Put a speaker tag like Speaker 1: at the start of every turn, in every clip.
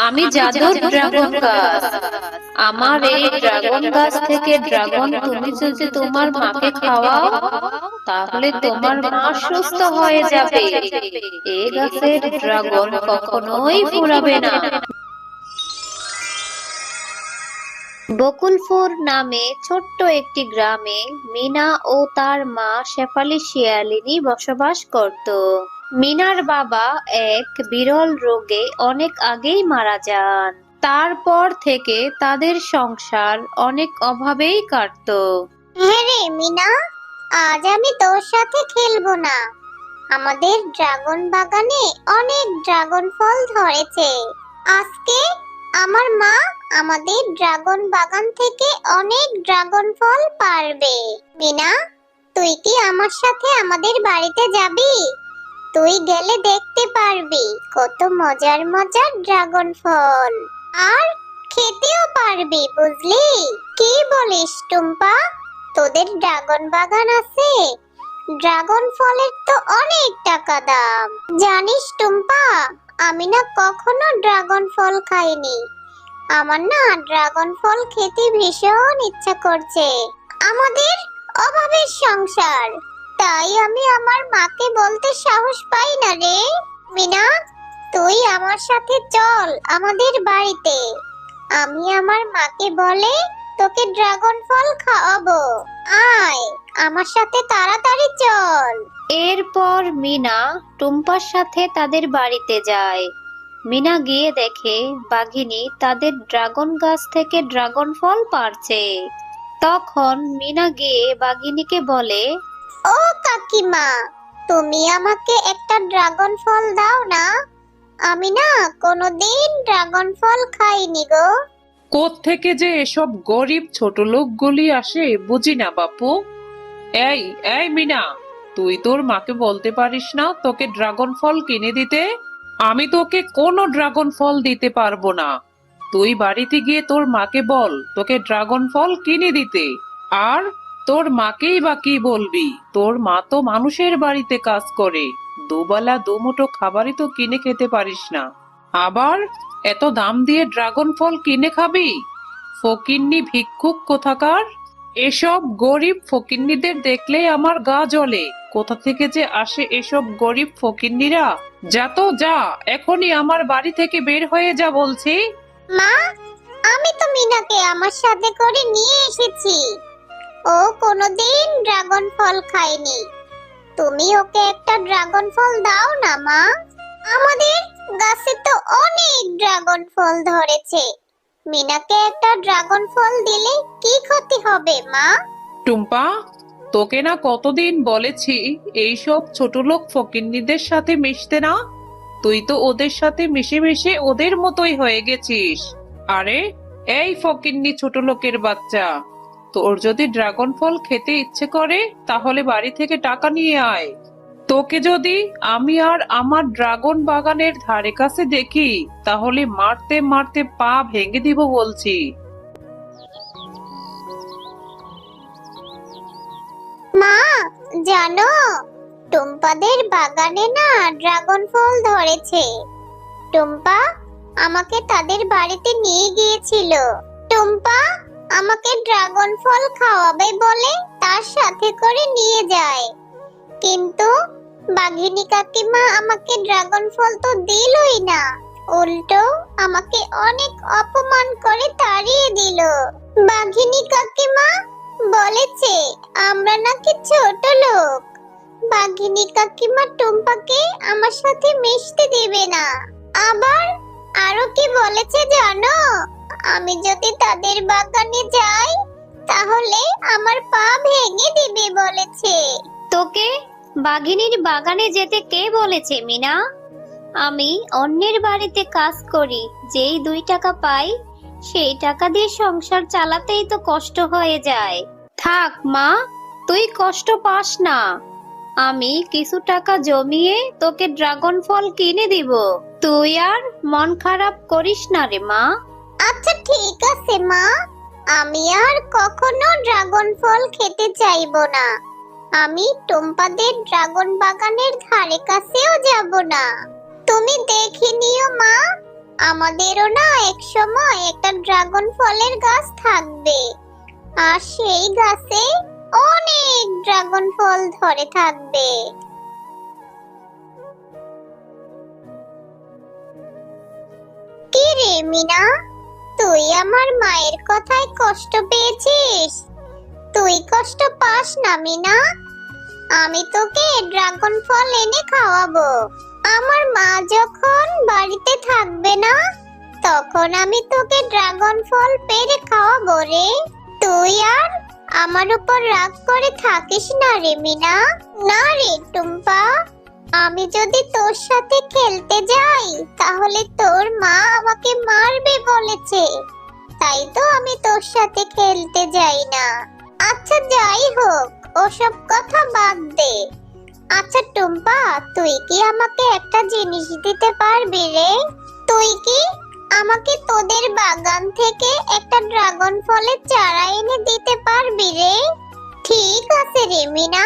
Speaker 1: আমি জাদুর ড্রাগন গাছ। আমার এই ড্রাগন গাছ থেকে ড্রাগন তুমি যদি তোমার মাকে খাওয়াও তাহলে তোমার মা সুস্থ হয়ে যাবে। এই গাছের ড্রাগন কখনোই ফুরাবে না। বকুলপুর নামে ছোট্ট একটি গ্রামে মিনা ও তার মা শেফালি শিয়ালিনী বসবাস করত। মিনার বাবা এক বিরল রোগে অনেক আগেই মারা যান। তারপর থেকে তাদের সংসার অনেক অভাবেই কাটতো।
Speaker 2: হ্যাঁ রে মিনা, আজ আমি তোর সাথে খেলবো না। আমাদের ড্রাগন বাগানে অনেক ড্রাগন ফল ধরেছে। আজকে আমার মা আমাদের ড্রাগন বাগান থেকে অনেক ড্রাগন ফল পারবে। মিনা, তুই কি আমার সাথে আমাদের বাড়িতে যাবি? তুই গেলে দেখতে পারবি কত মজার মজার ড্রাগন ফল, আর খেতেও পারবি, বুঝলি? কি বলিস টুম্পা, তোদের ড্রাগন বাগান আছে? ড্রাগন ফলের তো অনেক টাকা দাম। জানিস টুম্পা, আমি না কখনো ড্রাগন ফল খাইনি। আমার না ড্রাগন ফল খেতে ভীষণ ইচ্ছা করছে। আমাদের অভাবের সংসার, তাই আমি আমার মাকে বলতে সাহস পাই না রে। মিনা, তুই আমার সাথে চল আমাদের বাড়িতে। আমি আমার মাকে বলে তোকে ড্রাগন ফল খাওয়াবো। আয় আমার সাথে তাড়াতাড়ি চল।
Speaker 1: এরপর মিনা টুম্পার সাথে তাদের বাড়িতে যায়। মিনা গিয়ে দেখে বাঘিনী তাদের ড্রাগন গাছ থেকে ড্রাগন ফল পাড়ছে। তখন মিনা গিয়ে বাঘিনীকে বলে,
Speaker 2: ও কাকিমা, তুমি আমাকে একটা ড্রাগন ফল দাও না। আমি না কোনোদিন ড্রাগন ফল খাইনি গো।
Speaker 3: কোত্থেকে যে এসব গরিব ছোট লোকগুলি আসে বুঝি না বাপু। এই এই মিনা, তুই তোর মাকে বলতে পারিস না তোকে ড্রাগন ফল কিনে দিতে? আমি তোকে কোনো ড্রাগন ফল দিতে পারবো না। তুই বাড়িতে গিয়ে তোর মাকে বল তোকে ড্রাগন ফল কিনে দিতে। আর তোর মাকেই বা কি বলবি? তোর মা তো মানুষের বাড়িতে কাজ করে, দুবেলা দুমুঠো খাবারই তো কিনে খেতে পারিস না, আবার এত দাম দিয়ে ড্রাগন ফল কিনে খাবি? ফকিন্নি ভিক্ষুক কোথাকার! এসব গরিব ফকিন্নিদের দেখলেই আমার গা জ্বলে। কোথা থেকে যে আসে এসব গরিব ফকিন্নিরা! যা তো যা, এখনই আমার বাড়ি থেকে বের হয়ে যা বলছি।
Speaker 2: মা, আমি তো মিনাকে আমার সাথে করে নিয়ে এসেছি। ও কোনোদিন ড্রাগন ফল খায়নি। তুমি ওকে একটা ড্রাগন ফল দাও না মা। আমাদের গাছে তো অনেক ড্রাগন ফল ধরেছে। মিনাকে একটা ড্রাগন ফল দিলে কি ক্ষতি হবে মা?
Speaker 3: টুম্পা, তোকে না কতদিন বলেছি এইসব ছোট লোক ফকিন্নিদের সাথে মিশতে না। তুই তো ওদের সাথে মিশে মিশে ওদের মতোই হয়ে গেছিস। আরে এই ফকিন্নি ছোট লোকের বাচ্চা, তোর যদি ড্রাগন ফল খেতে ইচ্ছে করে তাহলে বাড়ি থেকে টাকা নিয়ে আয়। তোকে যদি আমি আর আমার ড্রাগন বাগানের ধারে কাছে দেখি তাহলে মারতে মারতে পা ভেঙে দিব বলছি।
Speaker 2: মা, জানো টুম্পাদের বাগানে না ড্রাগন ফল ধরেছে। টুম্পা আমাকে তাদের বাড়িতে নিয়ে গিয়েছিল। টুম্পা আমাকে ড্রাগন ফল খাওয়াবে বলে তার সাথে করে নিয়ে যায়, কিন্তু বাঘিনী কাকিমা আমাকে ড্রাগন ফল তো দিলই না, উল্টো আমাকে অনেক অপমান করে তাড়িয়ে দিল। বাঘিনী কাকিমা বলেছে আমরা নাকি ছোট লোক। বাঘিনী কাকিমা টুম্পাকে আমার সাথে মিশতে দেবে না। আবার আরো কি বলেছে জানো? আমি যদি তাদের বাগানে যাই তাহলে আমার পা ভেঙে দিবে বলেছে।
Speaker 1: তোকে বাঘিনীর বাগানে যেতে কে বলেছে মিনা? আমি অন্যের বাড়িতে কাজ করি, যেই 2 টাকা পাই সেই টাকা দিয়ে সংসার চালাতেই তো কষ্ট হয়ে যায়। থাক মা, তুই কষ্ট পাস না। আমি কিছু টাকা জমিয়ে তোকে ড্রাগন ফল কিনে দিব। তুই আর মন খারাপ করিস না রে মা।
Speaker 2: আচ্ছা ঠিক আছে মা, আমি আর কখনো ড্রাগন ফল খেতে চাইবো না। আমি টুম্পাদের ড্রাগন বাগানের ধারে কাছেও যাব না। তুমি দেখে নিও মা, আমাদেরও না এক সময় একটা ড্রাগন ফলের গাছ থাকবে, আর সেই গাছে অনেক ড্রাগন ফল ধরে থাকবে। কি রে মিনা, তুই আমার মায়ের কথায় কষ্ট পেয়েছিস? তুই কষ্ট পাস না মিনা, আমি তোকে ড্রাগন ফল এনে খাওয়াবো। আমার মা যখন বাড়িতে থাকবে না, তখন আমি তোকে ড্রাগন ফল পেড়ে খাওয়াবো রে। তুই আর আমার উপর রাগ করে থাকিস না রে মিনা। না রে টুম্পা, আমি যদি তোর সাথে খেলতে যাই তাহলে তোর মা আমাকে মারবে বলেছে, তাই তো আমি তোর সাথে খেলতে যাই না। আচ্ছা যাই হোক, ওসব কথা বাদ দে। আচ্ছা টুম্পা, তুই কি আমাকে একটা জিনিস দিতে পারবি রে? তুই কি আমাকে তোদের বাগান থেকে একটা ড্রাগন ফলের চারা এনে দিতে পারবি রে? ঠিক আছে রে মিনা,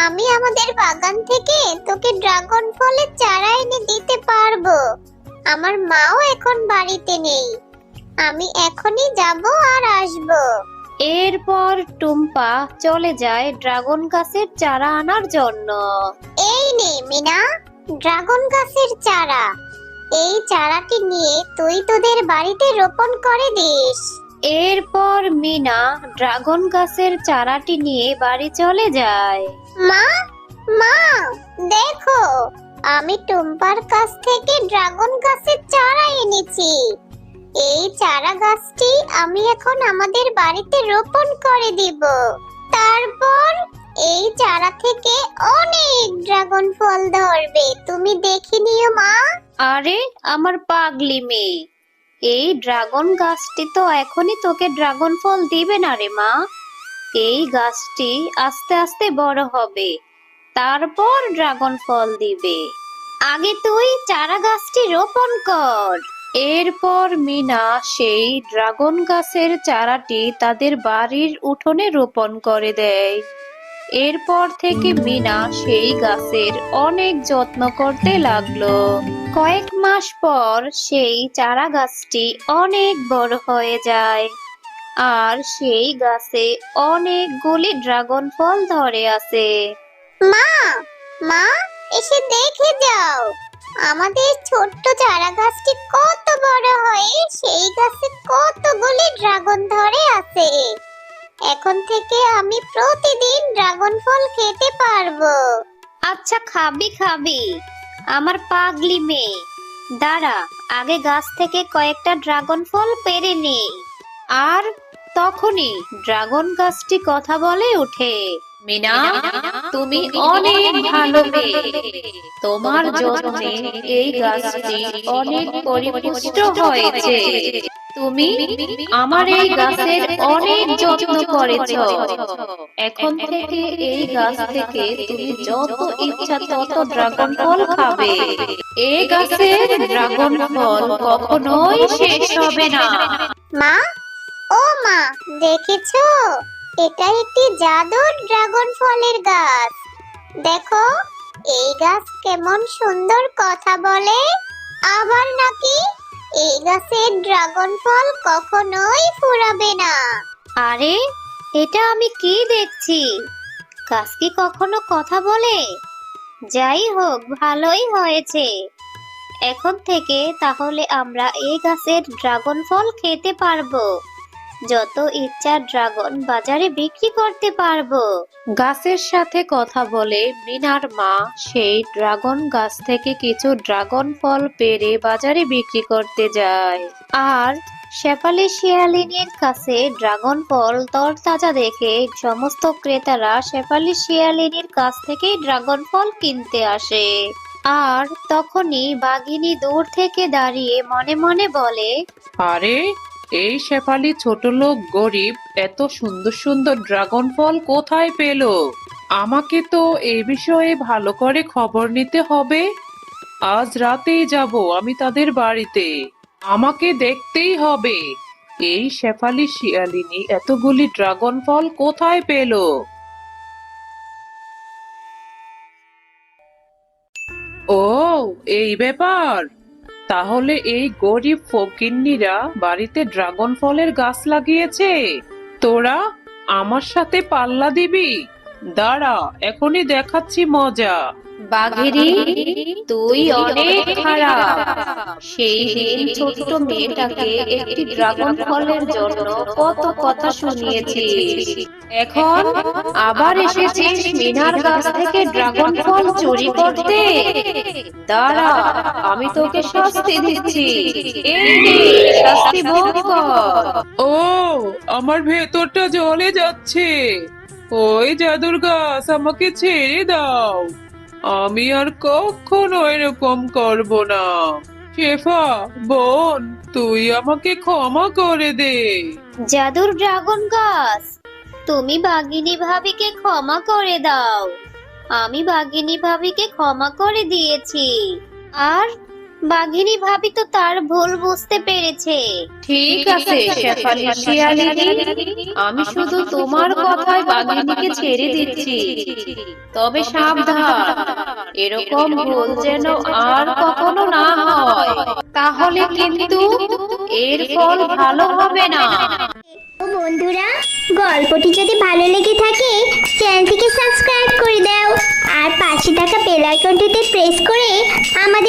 Speaker 2: আমি আমাদের বাগান থেকে তোকে ড্রাগন ফলের চারা এনে দিতে পারবো। আমার মাও এখন বাড়িতে নেই, আমি এখনই যাব আর আসবো।
Speaker 1: এরপর টুম্পা চলে যায় ড্রাগন গাছের চারা আনার জন্য।
Speaker 2: এই নে মিনা, ড্রাগন গাছের চারা। এই চারাটি নিয়ে তুই তোদের বাড়িতে রোপণ করে দিস।
Speaker 1: এরপর মিনা ড্রাগন গাছের চারাটি নিয়ে বাড়ি চলে যায়।
Speaker 2: মা, মা, দেখো, আমি টুম্পার কাছ থেকে ড্রাগন গাছের চারা এনেছি। এই চারা গাছটি আমি এখন আমাদের বাড়িতে রোপণ করে দিব। তারপর এই চারা থেকে অনেক ড্রাগন ফল ধরবে, তুমি দেখে নিও মা।
Speaker 1: আরে আমার পাগলি মেয়ে, এই ড্রাগন গাছটি তো এখনই তোকে ড্রাগন ফল দিবে না রে মা। এই গাছটি আস্তে আস্তে বড় হবে, তারপর ড্রাগন ফল দিবে। আগে তুই চারা গাছটি রোপণ কর। এরপর মিনা সেই ড্রাগন গাছের চারাটি তাদের বাড়ির উঠোনে রোপণ করে দেয়। এরপর থেকে মিনা সেই গাছের অনেক যত্ন করতে লাগলো। কয়েক মাস পর সেই চারা গাছটি অনেক বড় হয়ে যায়, আর সেই গাছে অনেকগুলি ড্রাগন ফল ধরে আছে।
Speaker 2: মা, মা, এসে দেখে যাও, আমাদের ছোট্ট চারা গাছটি কত বড় হয়ে সেই গাছে কতগুলি ড্রাগন ধরে আছে। এখন থেকে আমি প্রতিদিন ড্রাগন ফল খেতে পারবো।
Speaker 1: আচ্ছা খাবি খাবি আমার পাগলি মেয়ে, দাঁড়া আগে গাছ থেকে কয়েকটা ড্রাগন ফল পেড়ে নে। আর তখনই ড্রাগন গাছটি কথা বলে ওঠে। মিনা, তুমি অনেক ভালো মেয়ে, তোমার যত্নে এই গাছটি অনেক পরিপুষ্ট হয়েছে। তুমি আমার এই গাছের অনেক যত্ন করেছো। এখন থেকে এই গাছ থেকে তুমি যত ইচ্ছা তত ড্রাগন ফল খাবে। এই গাছের ড্রাগন ফল কখনোই শেষ হবে না।
Speaker 2: মা, ও মা, দেখেছো? এটা একটি জাদুর ড্রাগন ফলের গাছ। দেখো, এই গাছ কেমন সুন্দর কথা বলে। আবার নাকি এই গাছের ড্রাগন ফল কখনোই ফুরাবে না।
Speaker 1: আরে এটা আমি কি দেখছি? গাছ কি কখনো কথা বলে? যাই হোক, ভালোই হয়েছে। এখন থেকে তাহলে আমরা এই গাছের ড্রাগন ফল খেতে পারবো, যত ইচ্ছা ড্রাগন বাজারে বিক্রি করতে পারবো। গাছের সাথে কথা বলে মিনার মা সেই ড্রাগন গাছ থেকে কিছু ড্রাগন ফল পেড়ে বাজারে বিক্রি করতে যায়। আর শেফালি শিয়ালিনীর কাছে ড্রাগন ফল তরতাজা দেখে সমস্ত ক্রেতারা শেফালি শিয়ালিনীর কাছ থেকে ড্রাগন ফল কিনতে আসে। আর তখনই বাঘিনী দূর থেকে দাঁড়িয়ে মনে মনে বলে,
Speaker 3: আরে এই শেফালি ছোট লোক গরিব এত সুন্দর সুন্দর ড্রাগন ফল কোথায় পেল? আমাকে তো এই বিষয়ে ভালো করে খবর নিতে হবে। আজ রাতেই যাব আমি তাদের বাড়িতে। আমাকে দেখতেই হবে এই শেফালি শিয়ালিনী এতগুলি ড্রাগন ফল কোথায় পেল। ও, এই ব্যাপার। তাহলে এই গরিব ফকিন্নিরা বাড়িতে ড্রাগন ফলের গাছ লাগিয়েছে, তোরা আমার সাথে পাল্লা দিবি? দাঁড়া, এখনই দেখাচ্ছি মজা।
Speaker 1: বাঘিনী, তুই অনেক খারাপ। সেই দিন ছোট্ট মেয়েটাকে একটি ড্রাগন ফলের জন্য কত কথা শুনিয়েছিস, এখন আবার এসেছিস মিনার গাছ থেকে ড্রাগন ফল চুরি করতে। দাঁড়া, আমি তোকে শাস্তি দিচ্ছি। এই নে, শাস্তি ভোগ কর।
Speaker 3: ও, আমার ভেতরটা জ্বলে যাচ্ছে। ওই জাদুর গাছ, আমাকে ছেড়ে দাও। আমি আর কখনো এরকম করব না। শেফা বোন, তুই আমাকে ক্ষমা করে দে।
Speaker 1: জাদুর ড্রাগন গাছ, তুমি বাঘিনী ভাবিকে ক্ষমা করে দাও। আমি বাঘিনী ভাবিকে ক্ষমা করে দিয়েছি, আর বাঘিনী ভাবি তো তার ভুল বুঝতে পেরেছে। ঠিক আছে শেফালি শিয়ালিনী, আমি শুধু তোমার কথায় বাঘিনীকে ছেড়ে দিচ্ছি। তবে সাবধান, এরকম ভুল যেন আর কখনো না হয়, তাহলে কিন্তু এর ফল ভালো হবে না।
Speaker 2: তো বন্ধুরা, গল্পটি যদি ভালো লেগে থাকে চ্যানেলটিকে সাবস্ক্রাইব করে দাও আর পাশে থাকা বেল আইকনটিতে প্রেস করে আমাদের